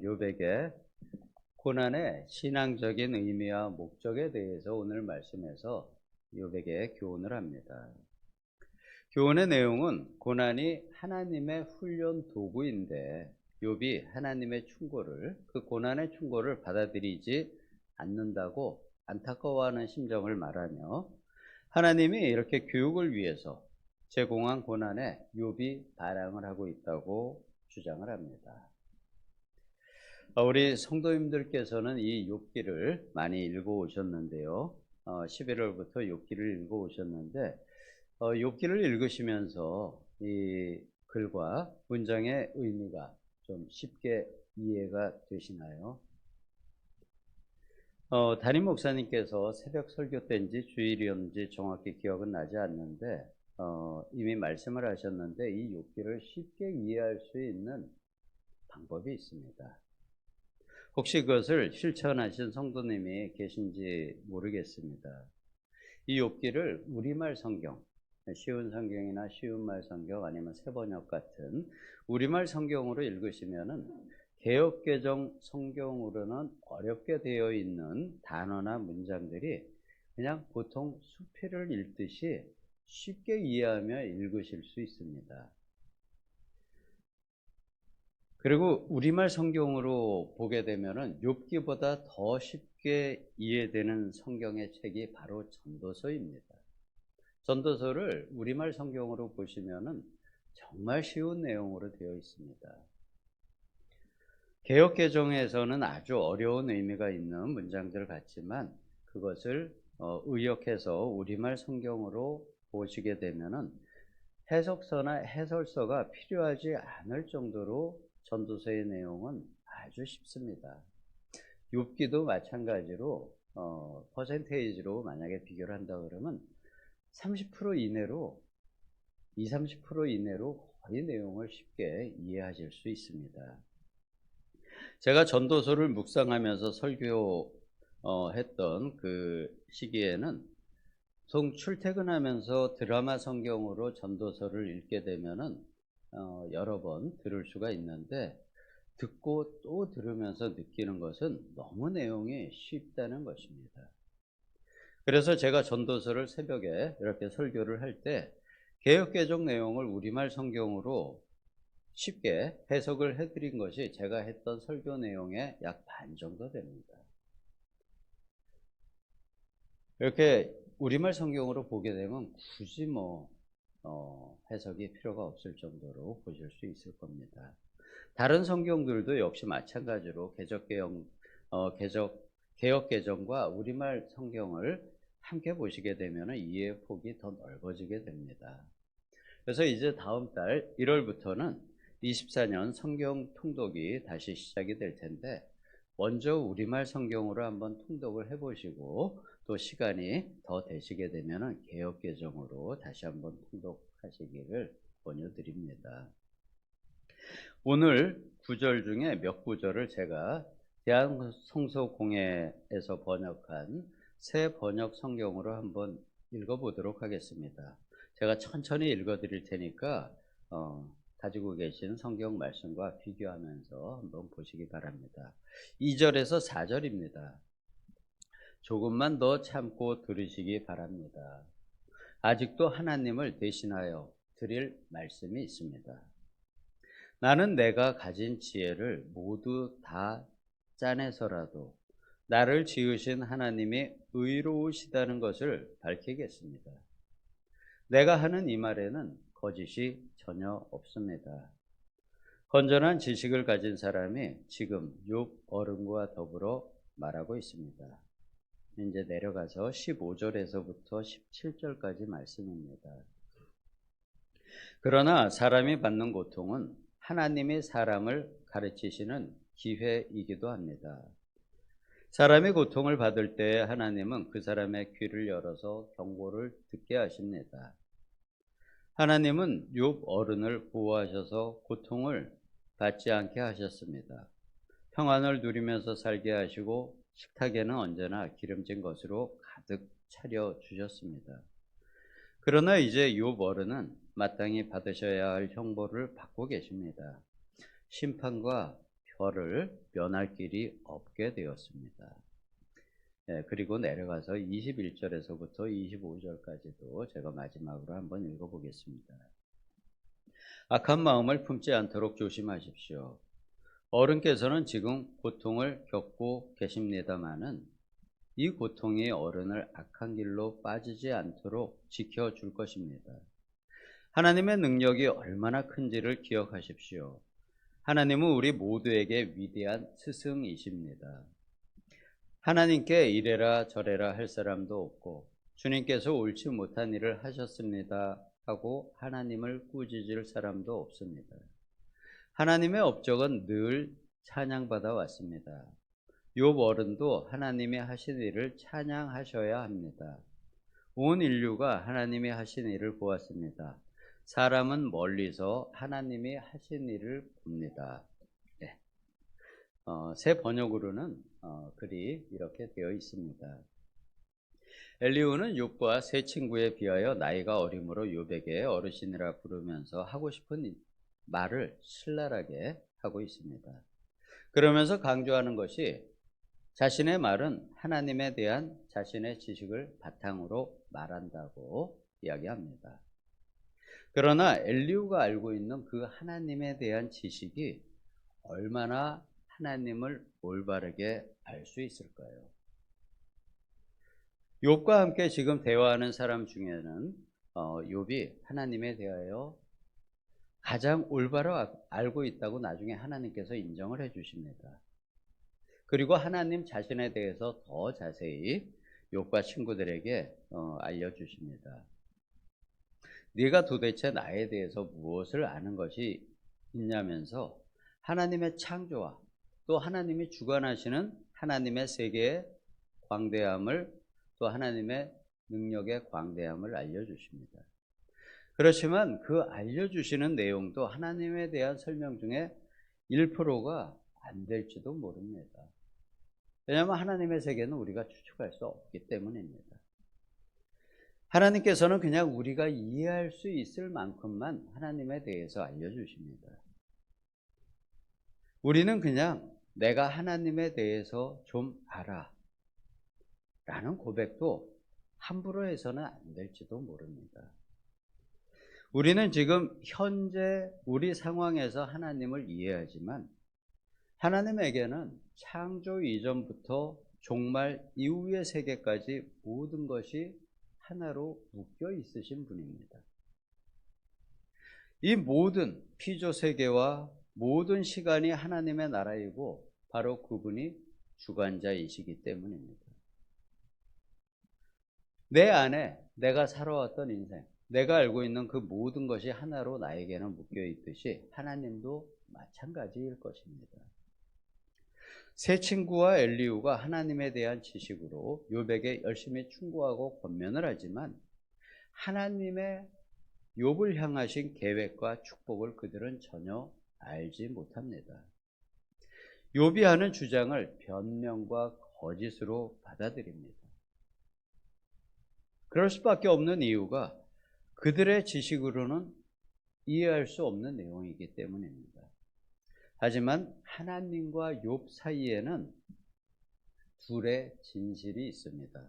욥에게 고난의 신앙적인 의미와 목적에 대해서 오늘 말씀에서 욥에게 교훈을 합니다. 교훈의 내용은 고난이 하나님의 훈련 도구인데 욥이 하나님의 충고를, 그 고난의 충고를 받아들이지 않는다고 안타까워하는 심정을 말하며, 하나님이 이렇게 교육을 위해서 제공한 고난에 욥이 반항을 하고 있다고 주장을 합니다. 우리 성도님들께서는 이 욥기를 많이 읽어오셨는데요. 11월부터 욥기를 읽어오셨는데, 욥기를 읽으시면서 이 글과 문장의 의미가 좀 쉽게 이해가 되시나요? 담임 목사님께서 새벽 설교 때인지 주일이었는지 정확히 기억은 나지 않는데, 이미 말씀을 하셨는데, 이 욥기를 쉽게 이해할 수 있는 방법이 있습니다. 혹시 그것을 실천하신 성도님이 계신지 모르겠습니다. 이 욥기를 우리말 성경, 쉬운 성경이나 쉬운 말 성경 아니면 새번역 같은 우리말 성경으로 읽으시면은 개역개정 성경으로는 어렵게 되어 있는 단어나 문장들이 그냥 보통 수필을 읽듯이 쉽게 이해하며 읽으실 수 있습니다. 그리고 우리말 성경으로 보게 되면은 욥기보다 더 쉽게 이해되는 성경의 책이 바로 전도서입니다. 전도서를 우리말 성경으로 보시면은 정말 쉬운 내용으로 되어 있습니다. 개역개정에서는 아주 어려운 의미가 있는 문장들 같지만 그것을 의역해서 우리말 성경으로 보시게 되면은 해석서나 해설서가 필요하지 않을 정도로 전도서의 내용은 아주 쉽습니다. 욥기도 마찬가지로 퍼센테이지로 만약에 비교를 한다 그러면 30% 이내로 20-30% 이내로 거의 내용을 쉽게 이해하실 수 있습니다. 제가 전도서를 묵상하면서 설교했던 그 시기에는 보통 출퇴근하면서 드라마 성경으로 전도서를 읽게 되면은 여러 번 들을 수가 있는데, 듣고 또 들으면서 느끼는 것은 너무 내용이 쉽다는 것입니다. 그래서 제가 전도서를 새벽에 이렇게 설교를 할 때 개역개정 내용을 우리말 성경으로 쉽게 해석을 해드린 것이 제가 했던 설교 내용의 약 반 정도 됩니다. 이렇게 우리말 성경으로 보게 되면 굳이 해석이 필요가 없을 정도로 보실 수 있을 겁니다. 다른 성경들도 역시 마찬가지로 개역개정과 우리말 성경을 함께 보시게 되면 이해의 폭이 더 넓어지게 됩니다. 그래서 이제 다음 달 1월부터는 24년 성경 통독이 다시 시작이 될 텐데, 먼저 우리말 성경으로 한번 통독을 해보시고 또 시간이 더 되시게 되면 개역개정으로 다시 한번 통독하시기를 권유드립니다. 오늘 구절 중에 몇 구절을 제가 대한성서공회에서 번역한 새 번역 성경으로 한번 읽어보도록 하겠습니다. 제가 천천히 읽어드릴 테니까 가지고 계신 성경 말씀과 비교하면서 한번 보시기 바랍니다. 2절에서 4절입니다. 조금만 더 참고 들으시기 바랍니다. 아직도 하나님을 대신하여 드릴 말씀이 있습니다. 나는 내가 가진 지혜를 모두 다 짜내서라도 나를 지으신 하나님이 의로우시다는 것을 밝히겠습니다. 내가 하는 이 말에는 거짓이 전혀 없습니다. 건전한 지식을 가진 사람이 지금 욥 어른과 더불어 말하고 있습니다. 이제 내려가서 15절에서부터 17절까지 말씀입니다. 그러나 사람이 받는 고통은 하나님이 사람을 가르치시는 기회이기도 합니다. 사람이 고통을 받을 때 하나님은 그 사람의 귀를 열어서 경고를 듣게 하십니다. 하나님은 욥 어른을 보호하셔서 고통을 받지 않게 하셨습니다. 평안을 누리면서 살게 하시고 식탁에는 언제나 기름진 것으로 가득 차려 주셨습니다. 그러나 이제 욥 어른은 마땅히 받으셔야 할 형벌을 받고 계십니다. 심판과 혀를 면할 길이 없게 되었습니다. 그리고 내려가서 21절에서부터 25절까지도 제가 마지막으로 한번 읽어보겠습니다. 악한 마음을 품지 않도록 조심하십시오. 어른께서는 지금 고통을 겪고 계십니다마는 이 고통이 어른을 악한 길로 빠지지 않도록 지켜줄 것입니다. 하나님의 능력이 얼마나 큰지를 기억하십시오. 하나님은 우리 모두에게 위대한 스승이십니다. 하나님께 이래라 저래라 할 사람도 없고 주님께서 옳지 못한 일을 하셨습니다 하고 하나님을 꾸짖을 사람도 없습니다. 하나님의 업적은 늘 찬양받아 왔습니다. 욥 어른도 하나님이 하신 일을 찬양하셔야 합니다. 온 인류가 하나님이 하신 일을 보았습니다. 사람은 멀리서 하나님이 하신 일을 봅니다. 네. 새 번역으로는 글이 이렇게 되어 있습니다. 엘리후는 욥과 세 친구에 비하여 나이가 어림으로 욥에게 어르신이라 부르면서 하고 싶은 말을 신랄하게 하고 있습니다. 그러면서 강조하는 것이 자신의 말은 하나님에 대한 자신의 지식을 바탕으로 말한다고 이야기합니다. 그러나 엘리후가 알고 있는 그 하나님에 대한 지식이 얼마나 하나님을 올바르게 알 수 있을까요? 욥과 함께 지금 대화하는 사람 중에는 욥이 하나님에 대하여 가장 올바로 알고 있다고 나중에 하나님께서 인정을 해 주십니다. 그리고 하나님 자신에 대해서 더 자세히 욥과 친구들에게 알려주십니다. 네가 도대체 나에 대해서 무엇을 아는 것이 있냐면서 하나님의 창조와 또 하나님이 주관하시는 하나님의 세계의 광대함을 또 하나님의 능력의 광대함을 알려주십니다. 그렇지만 그 알려주시는 내용도 하나님에 대한 설명 중에 1%가 안 될지도 모릅니다. 왜냐하면 하나님의 세계는 우리가 추측할 수 없기 때문입니다. 하나님께서는 그냥 우리가 이해할 수 있을 만큼만 하나님에 대해서 알려주십니다. 우리는 그냥 내가 하나님에 대해서 좀 알아 라는 고백도 함부로 해서는 안 될지도 모릅니다. 우리는 지금 현재 우리 상황에서 하나님을 이해하지만 하나님에게는 창조 이전부터 종말 이후의 세계까지 모든 것이 하나로 묶여 있으신 분입니다. 이 모든 피조 세계와 모든 시간이 하나님의 나라이고 바로 그분이 주관자이시기 때문입니다. 내 안에 내가 살아왔던 인생, 내가 알고 있는 그 모든 것이 하나로 나에게는 묶여 있듯이 하나님도 마찬가지일 것입니다. 세 친구와 엘리후가 하나님에 대한 지식으로 욥에게 열심히 충고하고 권면을 하지만 하나님의 욥을 향하신 계획과 축복을 그들은 전혀 알지 못합니다. 욥이 하는 주장을 변명과 거짓으로 받아들입니다. 그럴 수밖에 없는 이유가 그들의 지식으로는 이해할 수 없는 내용이기 때문입니다. 하지만 하나님과 욥 사이에는 둘의 진실이 있습니다.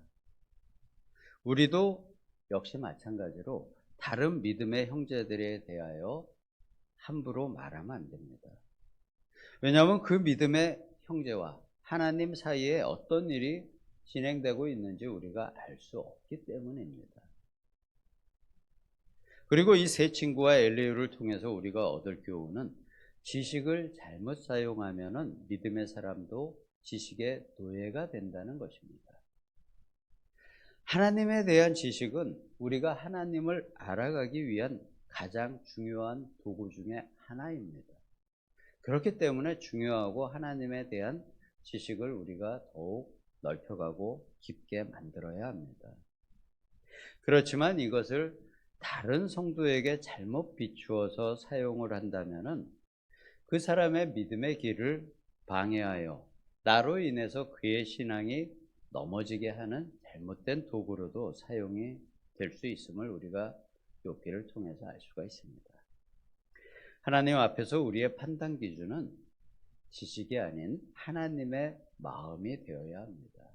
우리도 역시 마찬가지로 다른 믿음의 형제들에 대하여 함부로 말하면 안 됩니다. 왜냐하면 그 믿음의 형제와 하나님 사이에 어떤 일이 진행되고 있는지 우리가 알 수 없기 때문입니다. 그리고 이 세 친구와 엘리후를 통해서 우리가 얻을 교훈은 지식을 잘못 사용하면은 믿음의 사람도 지식의 노예가 된다는 것입니다. 하나님에 대한 지식은 우리가 하나님을 알아가기 위한 가장 중요한 도구 중에 하나입니다. 그렇기 때문에 중요하고 하나님에 대한 지식을 우리가 더욱 넓혀가고 깊게 만들어야 합니다. 그렇지만 이것을 다른 성도에게 잘못 비추어서 사용을 한다면은 그 사람의 믿음의 길을 방해하여 나로 인해서 그의 신앙이 넘어지게 하는 잘못된 도구로도 사용이 될 수 있음을 우리가 욥기를 통해서 알 수가 있습니다. 하나님 앞에서 우리의 판단 기준은 지식이 아닌 하나님의 마음이 되어야 합니다.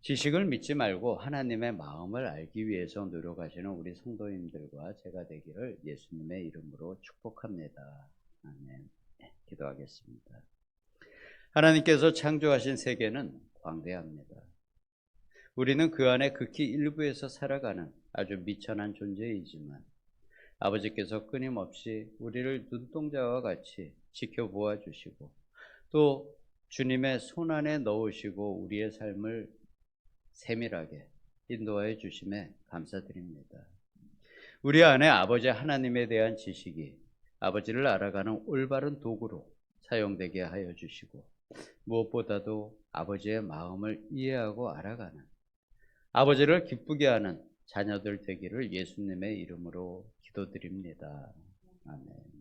지식을 믿지 말고 하나님의 마음을 알기 위해서 노력하시는 우리 성도님들과 제가 되기를 예수님의 이름으로 축복합니다. 아멘. 기도하겠습니다. 하나님께서 창조하신 세계는 광대합니다. 우리는 그 안에 극히 일부에서 살아가는 아주 미천한 존재이지만 아버지께서 끊임없이 우리를 눈동자와 같이 지켜보아 주시고 또 주님의 손 안에 넣으시고 우리의 삶을 세밀하게 인도하여 주심에 감사드립니다. 우리 안에 아버지 하나님에 대한 지식이 아버지를 알아가는 올바른 도구로 사용되게 하여 주시고 무엇보다도 아버지의 마음을 이해하고 알아가는 아버지를 기쁘게 하는 자녀들 되기를 예수님의 이름으로 기도드립니다. 아멘.